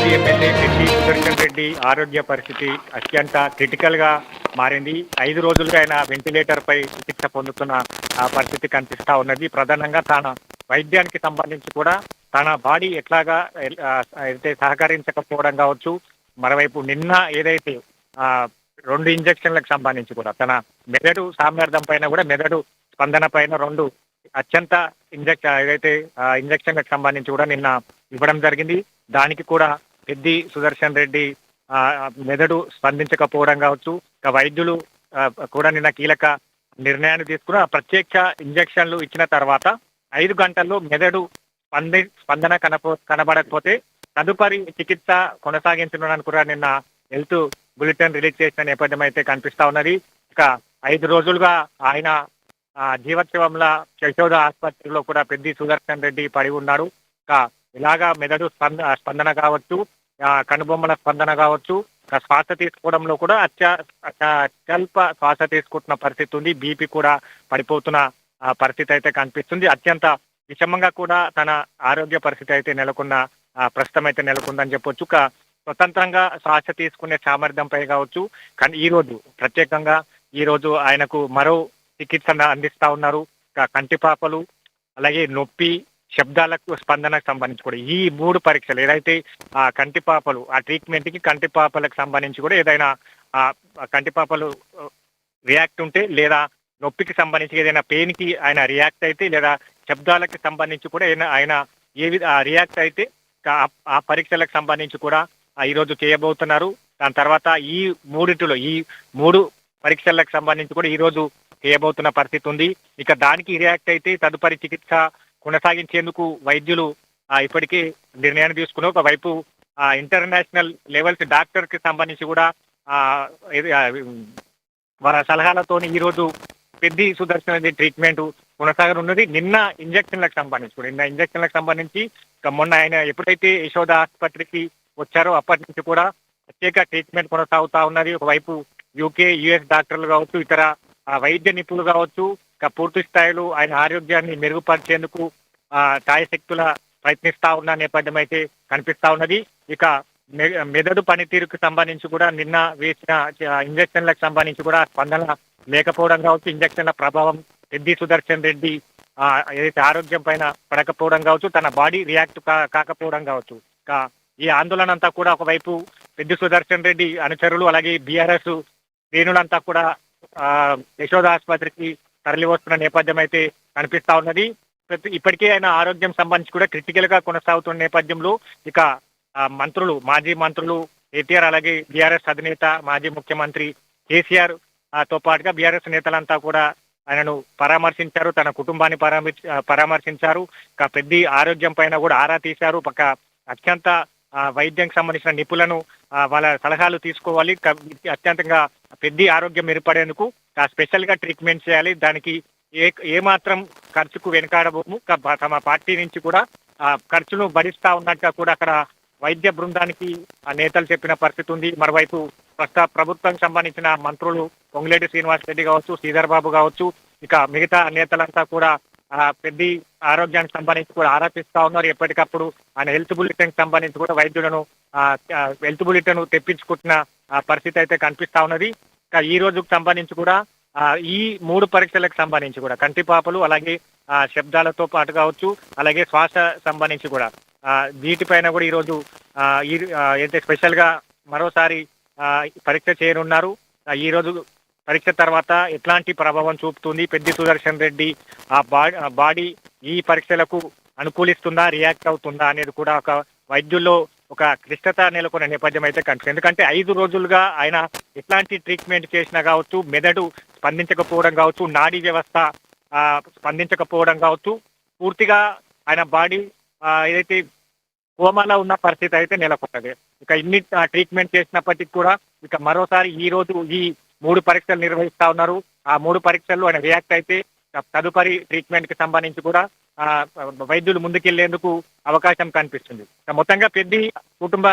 మాజీ ఎమ్మెల్యే పెద్ది సుదర్శన్ రెడ్డి ఆరోగ్య పరిస్థితి అత్యంత క్రిటికల్గా మారింది. 5 రోజులుగా ఆయన వెంటిలేటర్పై చికిత్స పొందుతున్న పరిస్థితి కనిపిస్తా ఉన్నది. ప్రధానంగా తన వైద్యానికి సంబంధించి కూడా తన బాడీ ఎట్లాగా అయితే సహకరించకపోవడం కావచ్చు. మరోవైపు నిన్న ఏదైతే 2 ఇంజక్షన్లకు సంబంధించి కూడా తన మెదడు సామర్థ్యం పైన కూడా మెదడు స్పందన పైన 2 అత్యంత ఏదైతే ఇంజక్షన్లకు సంబంధించి కూడా నిన్న ఇవ్వడం జరిగింది. దానికి కూడా పెద్ది సుదర్శన్ రెడ్డి మెదడు స్పందించకపోవడం కావచ్చు. వైద్యులు కూడా నిన్న కీలక నిర్ణయాన్ని తీసుకుని ప్రత్యేక ఇంజక్షన్లు ఇచ్చిన తర్వాత 5 గంటల్లో మెదడు స్పందన కనబడకపోతే తదుపరి చికిత్స కొనసాగించడానికి కూడా నిన్న హెల్త్ బులెటిన్ రిలీజ్ చేసిన నేపథ్యం అయితే కనిపిస్తా ఉన్నది. ఇక 5 రోజులుగా ఆయన జీవోత్సవంలా యశోద ఆసుపత్రిలో కూడా పెద్ది సుదర్శన్ రెడ్డి పడి ఉన్నాడు. ఇలాగా మెదడు స్పందన కావచ్చు, కనుబొమ్మల స్పందన కావచ్చు, శ్వాస తీసుకోవడంలో కూడా అత్యల్ప శ్వాస తీసుకుంటున్న పరిస్థితి ఉంది. బీపీ కూడా పడిపోతున్న పరిస్థితి అయితే కనిపిస్తుంది. అత్యంత విషమంగా కూడా తన ఆరోగ్య పరిస్థితి అయితే ప్రస్తుతం అయితే నెలకొందని చెప్పొచ్చు. స్వతంత్రంగా శ్వాస తీసుకునే సామర్థ్యంపై కావచ్చు. కానీ ప్రత్యేకంగా ఈ రోజు ఆయనకు మరో చికిత్స అందిస్తా ఉన్నారు. కంటిపాపలు, అలాగే నొప్పి, శబ్దాలకు స్పందనకు సంబంధించి కూడా ఈ 3 పరీక్షలు ఏదైతే కంటిపాపలు ట్రీట్మెంట్ కి కంటిపాపలకు సంబంధించి కూడా ఏదైనా కంటిపాపలు రియాక్ట్ ఉంటే, లేదా నొప్పికి సంబంధించి ఏదైనా పెయిన్ కి ఆయన రియాక్ట్ అయితే, లేదా శబ్దాలకు సంబంధించి కూడా ఆయన రియాక్ట్ అయితే ఆ పరీక్షలకు సంబంధించి కూడా ఈ రోజు చేయబోతున్నారు. దాని తర్వాత ఈ 3 పరీక్షలకు సంబంధించి కూడా ఈ రోజు చేయబోతున్న పరిస్థితి ఉంది. ఇక దానికి రియాక్ట్ అయితే తదుపరి చికిత్స కొనసాగించేందుకు వైద్యులు ఇప్పటికే నిర్ణయాన్ని తీసుకున్నారు. ఒకవైపు ఇంటర్నేషనల్ లెవెల్స్ డాక్టర్ కి సంబంధించి కూడా వారి సలహాలతో ఈ రోజు పెద్ది సుదర్శన్ రెడ్డి ట్రీట్మెంట్ కొనసాగనున్నది. నిన్న ఇంజక్షన్లకు సంబంధించి మొన్న ఆయన ఎప్పుడైతే యశోద ఆసుపత్రికి వచ్చారో అప్పటి నుంచి కూడా ప్రత్యేక ట్రీట్మెంట్ కొనసాగుతా ఉన్నది. ఒకవైపు యూకే, యుఎస్ డాక్టర్లు కావచ్చు, ఇతర వైద్య నిపుణులు కావచ్చు, పూర్తి స్థాయిలో ఆయన ఆరోగ్యాన్ని మెరుగుపరిచేందుకు ఛాయశక్తుల ప్రయత్నిస్తా ఉన్న నేపథ్యం అయితే కనిపిస్తా ఉన్నది. ఇక మెదడు పనితీరుకు సంబంధించి కూడా నిన్న వేసిన ఇంజక్షన్లకు సంబంధించి కూడా స్పందన లేకపోవడం కావచ్చు, ఇంజక్షన్ల ప్రభావం పెద్ది సుదర్శన్ రెడ్డి ఏదైతే ఆరోగ్యం పైన పడకపోవడం కావచ్చు, తన బాడీ రియాక్ట్ కాకపోవడం కావచ్చు. ఈ ఆందోళన అంతా కూడా ఒకవైపు పెద్ది సుదర్శన్ రెడ్డి అనుచరులు, అలాగే బీఆర్ఎస్ శ్రేణులంతా కూడా యశోద ఆసుపత్రికి తరలి వస్తున్న నేపథ్యం అయితే కనిపిస్తా ఉన్నది. ఇప్పటికే ఆయన ఆరోగ్యం సంబంధించి కూడా క్రిటికల్ గా కొనసాగుతున్న నేపథ్యంలో ఇక మాజీ మంత్రులు కేటీఆర్, అలాగే బీఆర్ఎస్ అధినేత మాజీ ముఖ్యమంత్రి కేసీఆర్ తో పాటుగా బీఆర్ఎస్ నేతలంతా కూడా ఆయనను పరామర్శించారు, తన కుటుంబాన్ని పరామర్శించారు. పెద్ది ఆరోగ్యం పైన కూడా ఆరా తీశారు. అత్యంత వైద్యానికి సంబంధించిన నిపుణులను వాళ్ళ సలహాలు తీసుకోవాలి. అత్యంతంగా పెద్ది ఆరోగ్యం మెరుగుపడేందుకు స్పెషల్ గా ట్రీట్మెంట్ చేయాలి. దానికి ఏ మాత్రం ఖర్చుకు వెనకాడబోము. తమ పార్టీ నుంచి కూడా ఖర్చును భరిస్తా ఉన్నట్టుగా కూడా అక్కడ వైద్య బృందానికి నేతలు చెప్పిన పరిస్థితి ఉంది. మరోవైపు ప్రభుత్వానికి సంబంధించిన మంత్రులు పొంగులేటి శ్రీనివాస్ రెడ్డి కావచ్చు, శ్రీధర్ బాబు కావచ్చు, ఇక మిగతా నేతలంతా కూడా పెద్ది ఆరోగ్యానికి సంబంధించి కూడా ఆరోపిస్తా ఉన్నారు. ఎప్పటికప్పుడు ఆయన హెల్త్ బులెటిన్ సంబంధించి కూడా వైద్యులను హెల్త్ బులెటిన్ తెప్పించుకుంటున్న పరిస్థితి అయితే కనిపిస్తా ఉన్నది. ఈ రోజుకు సంబంధించి కూడా ఈ 3 పరీక్షలకు సంబంధించి కూడా కంటిపాపలు, అలాగే శబ్దాలతో పాటు కావచ్చు, అలాగే శ్వాస సంబంధించి కూడా వీటిపైన కూడా ఈ రోజు అయితే స్పెషల్ గా మరోసారి పరీక్ష చేయనున్నారు. ఈ రోజు పరీక్ష తర్వాత ఎట్లాంటి ప్రభావం చూపుతుంది, పెద్ది సుదర్శన్ రెడ్డి బాడీ ఈ పరీక్షలకు అనుకూలిస్తుందా, రియాక్ట్ అవుతుందా అనేది కూడా ఒక వైద్యుల్లో ఒక క్లిష్టత నెలకొన్న నేపథ్యం అయితే కనిపిస్తుంది. ఎందుకంటే 5 రోజులుగా ఆయన ఎట్లాంటి ట్రీట్మెంట్ చేసినా కావచ్చు, మెదడు స్పందించకపోవడం కావచ్చు, నాడీ వ్యవస్థ స్పందించకపోవడం కావచ్చు, పూర్తిగా ఆయన బాడీ ఏదైతే కోమాలో ఉన్న పరిస్థితి అయితే నెలకొన్నది. ఇక ఇన్ని ట్రీట్మెంట్ చేసినప్పటికీ కూడా ఇక మరోసారి ఈ రోజు ఈ 3 పరీక్షలు నిర్వహిస్తా ఉన్నారు. ఆ 3 పరీక్షల్లో ఆయన రియాక్ట్ అయితే తదుపరి ట్రీట్మెంట్ కి సంబంధించి కూడా వైద్యులు ముందుకెళ్లేందుకు అవకాశం కనిపిస్తుంది. మొత్తంగా పెద్ది కుటుంబ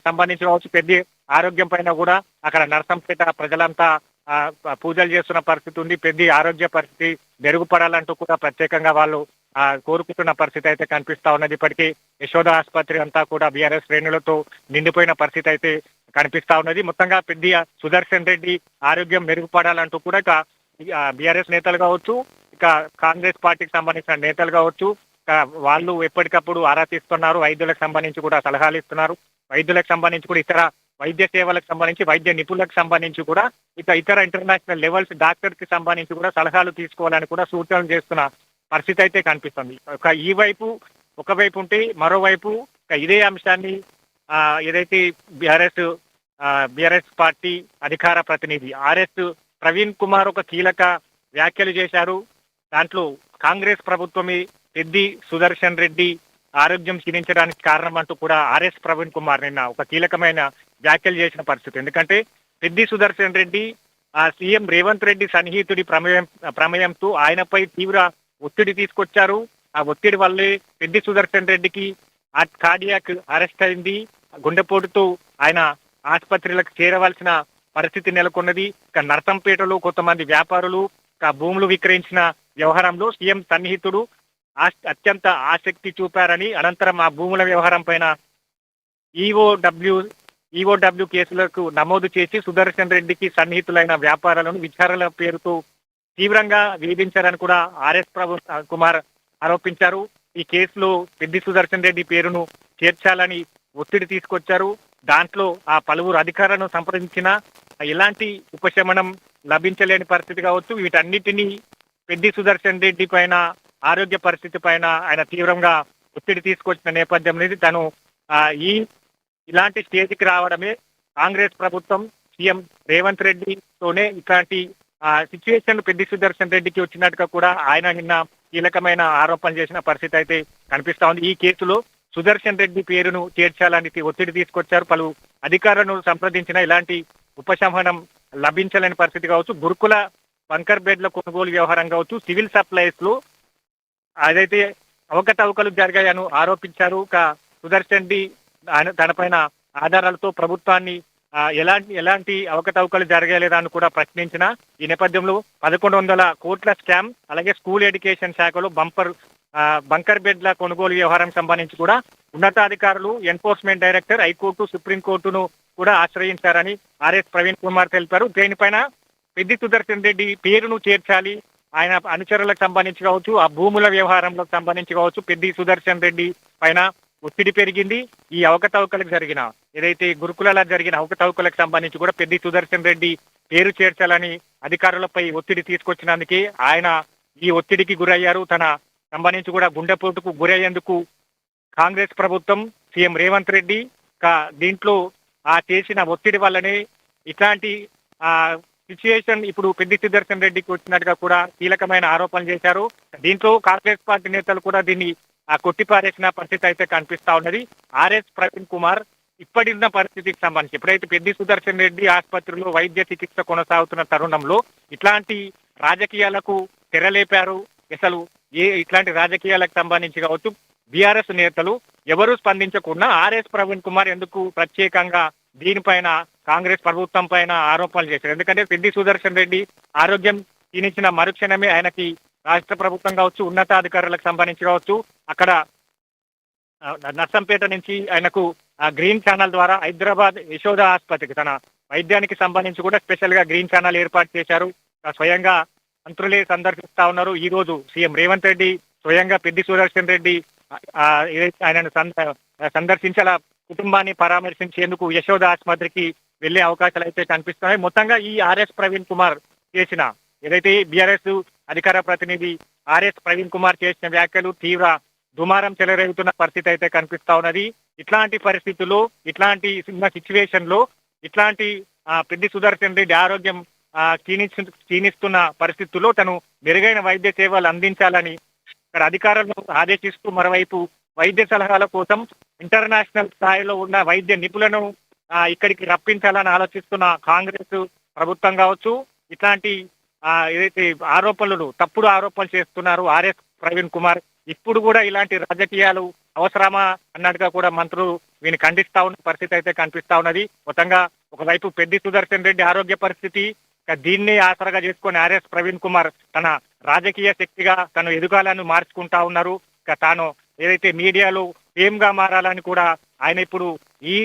సంబంధించి కావచ్చు, పెద్ది ఆరోగ్యం పైన కూడా అక్కడ నరసంపేట ప్రజలంతా పూజలు చేస్తున్న పరిస్థితి ఉంది. పెద్ది ఆరోగ్య పరిస్థితి మెరుగుపడాలంటూ కూడా ప్రత్యేకంగా వాళ్ళు కోరుకుంటున్న పరిస్థితి అయితే కనిపిస్తా ఉన్నది. ఇప్పటికీ యశోద ఆసుపత్రి అంతా కూడా బీఆర్ఎస్ శ్రేణులతో నిండిపోయిన పరిస్థితి అయితే కనిపిస్తా ఉన్నది. మొత్తంగా పెద్ద సుదర్శన్ రెడ్డి ఆరోగ్యం మెరుగుపడాలంటూ కూడా ఇక బీఆర్ఎస్ నేతలు కావచ్చు, ఇక కాంగ్రెస్ పార్టీకి సంబంధించిన నేతలు కావచ్చు, వాళ్ళు ఎప్పటికప్పుడు ఆరా తీస్తున్నారు. వైద్యులకు సంబంధించి కూడా సలహాలు ఇస్తున్నారు. వైద్యులకు సంబంధించి కూడా ఇతర వైద్య సేవలకు సంబంధించి, వైద్య నిపుణులకు సంబంధించి కూడా ఇతర ఇంటర్నేషనల్ లెవెల్స్ డాక్టర్ కి సంబంధించి కూడా సలహాలు తీసుకోవాలని కూడా సూచనలు చేస్తున్న పరిస్థితి అయితే కనిపిస్తుంది. ఒకవైపు ఉంటే మరోవైపు ఇదే అంశాన్ని ఏదైతే బీఆర్ఎస్ పార్టీ అధికార ప్రతినిధి ఆర్ఎస్ ప్రవీణ్ కుమార్ ఒక కీలక వ్యాఖ్యలు చేశారు. దాంట్లో కాంగ్రెస్ ప్రభుత్వమే పెద్ది సుదర్శన్ రెడ్డి ఆరోగ్యం క్షీణించడానికి కారణం అంటూ కూడా ఆర్ఎస్ ప్రవీణ్ కుమార్ నిన్న ఒక కీలకమైన వ్యాఖ్యలు చేసిన పరిస్థితి. ఎందుకంటే పెద్ది సుదర్శన్ రెడ్డి సీఎం రేవంత్ రెడ్డి సన్నిహితుడి ప్రమేయంతో ఆయనపై తీవ్ర ఒత్తిడి తీసుకొచ్చారు. ఆ ఒత్తిడి వల్లే పెద్ది సుదర్శన్ రెడ్డికి కార్డియాక్ అరెస్ట్ అయింది. గుండెపోటుతో ఆయన ఆసుపత్రులకు చేరవలసిన పరిస్థితి నెలకొన్నది. ఇక నర్సంపేటలో కొంతమంది వ్యాపారులు భూములు విక్రయించిన వ్యవహారంలో సీఎం సన్నిహితుడు అత్యంత ఆసక్తి చూపారని, అనంతరం ఆ భూముల వ్యవహారం పైన ఈఓడబ్ల్యూ కేసులకు నమోదు చేసి సుదర్శన్ రెడ్డికి సన్నిహితులైన వ్యాపారాలను విచారణల పేరుతో తీవ్రంగా వేధించారని కూడా ఆర్ఎస్ కుమార్ ఆరోపించారు. ఈ కేసులో పెద్ది సుదర్శన్ రెడ్డి పేరును చేర్చాలని ఒత్తిడి తీసుకొచ్చారు. దాంట్లో ఆ పలువురు అధికారులను సంప్రదించిన ఎలాంటి ఉపశమనం లభించలేని పరిస్థితి కావచ్చు. వీటన్నిటినీ పెద్ది సుదర్శన్ రెడ్డి పైన, ఆరోగ్య పరిస్థితి పైన ఆయన తీవ్రంగా ఒత్తిడి తీసుకొచ్చిన నేపథ్యం తను ఇలాంటి స్టేజ్కి రావడమే కాంగ్రెస్ ప్రభుత్వం సీఎం రేవంత్ రెడ్డితోనే ఇట్లాంటి సిచ్యువేషన్ పెద్ది సుదర్శన్ రెడ్డికి వచ్చినట్టుగా కూడా ఆయన నిన్న కీలకమైన ఆరోపణ చేసిన పరిస్థితి అయితే కనిపిస్తా ఉంది. ఈ కేసులో సుదర్శన్ రెడ్డి పేరును చేర్చాలని ఒత్తిడి తీసుకొచ్చారు. పలు అధికారులను సంప్రదించిన ఇలాంటి ఉపశమనం లభించలేని పరిస్థితి కావచ్చు. గురుకుల బంకర్ బెడ్ల కొనుగోలు వ్యవహారం కావచ్చు, సివిల్ సప్లైస్ లో అదైతే అవకతవకలు జరిగాయని ఆరోపించారు. సుదర్శన్ రెడ్డి తనపైన ఆధారాలతో ప్రభుత్వాన్ని ఎలాంటి అవకతవకలు జరగలేదని కూడా ప్రశ్నించిన ఈ నేపథ్యంలో 1100 కోట్ల స్కామ్, అలాగే స్కూల్ ఎడ్యుకేషన్ శాఖలో బంకర్ బెడ్ల కొనుగోలు వ్యవహారం సంబంధించి కూడా ఉన్నతాధికారులు, ఎన్ఫోర్స్మెంట్ డైరెక్టర్, హైకోర్టు, సుప్రీంకోర్టును కూడా ఆశ్రయించారని ఆర్ఎస్ ప్రవీణ్ కుమార్ తెలిపారు. దీనిపైన పెద్ది సుదర్శన్ రెడ్డి పేరును చేర్చాలి, ఆయన అనుచరులకు సంబంధించి కావచ్చు, ఆ భూముల వ్యవహారంలో సంబంధించి కావచ్చు, పెద్ది సుదర్శన్ రెడ్డి పైన ఒత్తిడి పెరిగింది. ఈ అవకతవకలకు జరిగిన ఏదైతే గురుకులలో జరిగిన అవకతవకలకు సంబంధించి కూడా పెద్ది సుదర్శన్ రెడ్డి పేరు చేర్చాలని అధికారులపై ఒత్తిడి తీసుకొచ్చినందుకే ఆయన ఈ ఒత్తిడికి గురయ్యారు. తన సంబంధించి కూడా గుండెపోటుకు గురయ్యేందుకు కాంగ్రెస్ ప్రభుత్వం, సీఎం రేవంత్ రెడ్డి దీంట్లో చేసిన ఒత్తిడి వల్లనే ఇట్లాంటి సిచ్యుయేషన్ ఇప్పుడు పెద్ది సుదర్శన్ రెడ్డికి వచ్చినట్టుగా కూడా కీలకమైన ఆరోపణలు చేశారు. దీంట్లో కాంగ్రెస్ పార్టీ నేతలు కూడా దీన్ని కొట్టిపారేసిన పరిస్థితి అయితే కనిపిస్తా ఉన్నది. ఆర్ఎస్ ప్రవీణ్ కుమార్ ఇప్పటిన్న పరిస్థితికి సంబంధించి ఎప్పుడైతే పెద్ది సుదర్శన్ రెడ్డి ఆసుపత్రిలో వైద్య చికిత్స కొనసాగుతున్న తరుణంలో ఇట్లాంటి రాజకీయాలకు తెరలేపారు. అసలు ఇట్లాంటి రాజకీయాలకు సంబంధించి కావచ్చు బీఆర్ఎస్ నేతలు ఎవరూ స్పందించకుండా ఆర్ఎస్ ప్రవీణ్ కుమార్ ఎందుకు ప్రత్యేకంగా దీనిపైన కాంగ్రెస్ ప్రభుత్వం పైన ఆరోపణలు చేశారు. ఎందుకంటే పెద్ది సుదర్శన్ రెడ్డి ఆరోగ్యం క్షీణించిన మరుక్షణమే ఆయనకి రాష్ట్ర ప్రభుత్వం కావచ్చు, ఉన్నతాధికారులకు సంబంధించి కావచ్చు, అక్కడ నర్సంపేట నుంచి ఆయనకు గ్రీన్ ఛానల్ ద్వారా హైదరాబాద్ యశోద ఆసుపత్రికి తన వైద్యానికి సంబంధించి కూడా స్పెషల్ గా గ్రీన్ ఛానల్ ఏర్పాటు చేశారు. స్వయంగా మంత్రులే సందర్శిస్తా ఉన్నారు. ఈ రోజు సీఎం రేవంత్ రెడ్డి స్వయంగా పెద్ది సుదర్శన్ రెడ్డి ఆయనను సందర్శించాల కుటుంబాన్ని పరామర్శించేందుకు యశోద ఆసుపత్రికి వెళ్లే అవకాశాలు అయితే కనిపిస్తున్నాయి. మొత్తంగా ఈ ఆర్ఎస్ ప్రవీణ్ కుమార్ చేసిన ఏదైతే బీఆర్ఎస్ అధికార ప్రతినిధి ఆర్ఎస్ ప్రవీణ్ కుమార్ చేసిన వ్యాఖ్యలు తీవ్ర దుమారం చెలరేగుతున్న పరిస్థితి అయితే కనిపిస్తా ఉన్నది. ఇట్లాంటి పరిస్థితుల్లో, ఇట్లాంటి సిచ్యువేషన్ లో ఇట్లాంటి పెద్ది సుదర్శన్ రెడ్డి ఆరోగ్యం క్షీణిస్తున్న పరిస్థితుల్లో తను మెరుగైన వైద్య సేవలు అందించాలని ఇక్కడ అధికారులను ఆదేశిస్తూ మరోవైపు వైద్య సలహాల కోసం ఇంటర్నేషనల్ స్థాయిలో ఉన్న వైద్య నిపుణులను ఇక్కడికి రప్పించాలని ఆలోచిస్తున్న కాంగ్రెస్ ప్రభుత్వం కావచ్చు, ఇట్లాంటి ఏదైతే తప్పుడు ఆరోపణలు చేస్తున్నారు ఆర్ఎస్ ప్రవీణ్ కుమార్, ఇప్పుడు కూడా ఇలాంటి రాజకీయాలు అవసరమా అన్నట్టుగా కూడా మంత్రులు వీని ఖండిస్తా ఉన్న పరిస్థితి అయితే కనిపిస్తా ఉన్నది. మొత్తంగా ఒకవైపు పెద్ది సుదర్శన్ రెడ్డి ఆరోగ్య పరిస్థితి, దీన్ని ఆసరాగా చేసుకుని ఆర్ఎస్ ప్రవీణ్ కుమార్ తన రాజకీయ శక్తిగా తను ఎదుగాలను మార్చుకుంటా ఉన్నారు. తాను ఏదైతే మీడియాలో ఫేమ్ గా మారాలని కూడా ఆయన ఇప్పుడు ఈ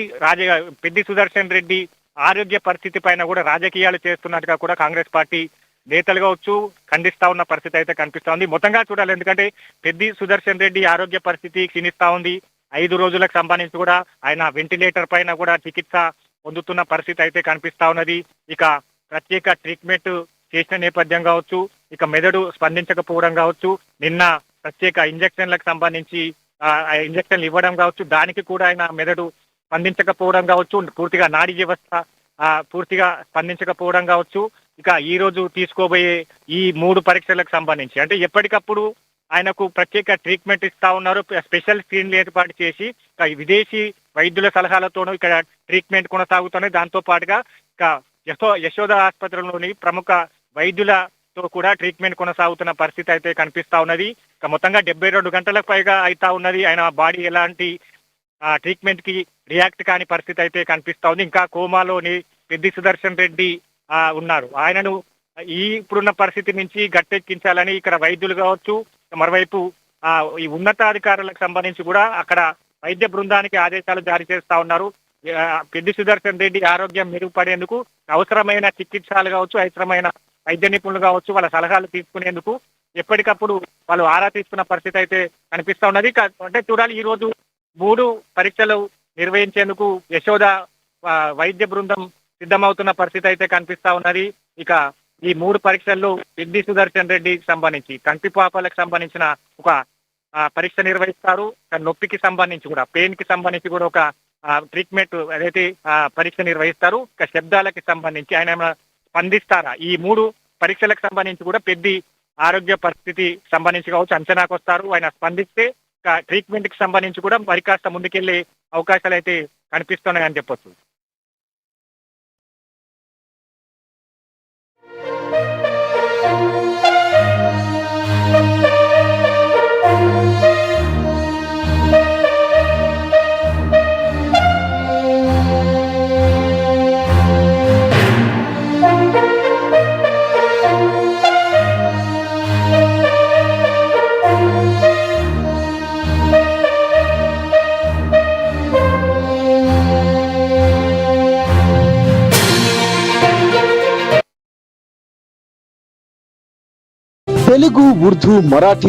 పెద్ది సుదర్శన్ రెడ్డి ఆరోగ్య పరిస్థితి పైన కూడా రాజకీయాలు చేస్తున్నట్టుగా కూడా కాంగ్రెస్ పార్టీ నేతలు కావచ్చు ఖండిస్తా ఉన్న పరిస్థితి అయితే కనిపిస్తా ఉంది. మొత్తంగా చూడాలి, ఎందుకంటే పెద్ది సుదర్శన్ రెడ్డి ఆరోగ్య పరిస్థితి క్షీణిస్తా ఉంది. 5 రోజులకు సంబంధించి కూడా ఆయన వెంటిలేటర్ పైన కూడా చికిత్స పొందుతున్న పరిస్థితి అయితే కనిపిస్తా ఉన్నది. ఇక ప్రత్యేక ట్రీట్మెంట్ చేసిన నేపథ్యం కావచ్చు, ఇక మెదడు స్పందించకపోవడం కావచ్చు, నిన్న ప్రత్యేక ఇంజక్షన్లకు సంబంధించి ఇంజక్షన్లు ఇవ్వడం కావచ్చు, దానికి కూడా ఆయన మెదడు స్పందించకపోవడం కావచ్చు, పూర్తిగా నాడీ వ్యవస్థ పూర్తిగా స్పందించకపోవడం కావచ్చు. ఇక ఈ రోజు తీసుకోబోయే ఈ 3 పరీక్షలకు సంబంధించి అంటే ఎప్పటికప్పుడు ఆయనకు ప్రత్యేక ట్రీట్మెంట్ ఇస్తా ఉన్నారు. స్పెషల్ స్క్రీన్లు ఏర్పాటు చేసి విదేశీ వైద్యుల సలహాలతోనూ ఇక్కడ ట్రీట్మెంట్ కొనసాగుతున్నాయి. దాంతో పాటుగా ఇక యశోద ఆసుపత్రిలోని ప్రముఖ వైద్యులతో కూడా ట్రీట్మెంట్ కొనసాగుతున్న పరిస్థితి అయితే కనిపిస్తా ఉన్నది. ఇక మొత్తంగా 72 గంటలకు పైగా అయితా ఉన్నది. ఆయన బాడీ ఎలాంటి ట్రీట్మెంట్ కి రియాక్ట్ కాని పరిస్థితి అయితే కనిపిస్తా ఉంది. ఇంకా కోమాలోని పెద్ది సుదర్శన్ రెడ్డి ఉన్నారు. ఆయనను ఇప్పుడున్న పరిస్థితి నుంచి గట్టెక్కించాలని ఇక్కడ వైద్యులు కావచ్చు, మరోవైపు ఈ ఉన్నతాధికారులకు సంబంధించి కూడా అక్కడ వైద్య బృందానికి ఆదేశాలు జారీ చేస్తా ఉన్నారు. పెద్ది సుదర్శన్ రెడ్డి ఆరోగ్యం మెరుగుపడేందుకు అవసరమైన చికిత్సలు కావచ్చు, అవసరమైన వైద్య నిపుణులు కావచ్చు, వాళ్ళ సలహాలు తీసుకునేందుకు ఎప్పటికప్పుడు వాళ్ళు ఆరా తీసుకున్న పరిస్థితి అయితే కనిపిస్తా ఉన్నది. అంటే చూడాలి, ఈ రోజు 3 పరీక్షలు నిర్వహించేందుకు యశోద వైద్య బృందం సిద్ధమవుతున్న పరిస్థితి అయితే కనిపిస్తా ఉన్నది. ఇక ఈ 3 పరీక్షల్లో పెద్ది సుదర్శన్ రెడ్డికి సంబంధించి కంటి పాపలకు సంబంధించిన ఒక పరీక్ష నిర్వహిస్తారు. నొప్పికి సంబంధించి కూడా, పెయిన్ కి సంబంధించి కూడా ఒక ట్రీట్మెంట్ ఏదైతే పరీక్ష నిర్వహిస్తారు. ఇక శబ్దాలకి సంబంధించి ఆయన స్పందిస్తారా, ఈ 3 పరీక్షలకు సంబంధించి కూడా పెద్ది ఆరోగ్య పరిస్థితి సంబంధించి కావచ్చు అంచనాకు వస్తారు. ఆయన స్పందిస్తే ట్రీట్మెంట్ కి సంబంధించి కూడా మరి కాస్త ముందుకెళ్లే అవకాశాలు అయితే కనిపిస్తున్నాయని చెప్పొచ్చు. తెలుగు, ఉర్దూ, మరాఠీ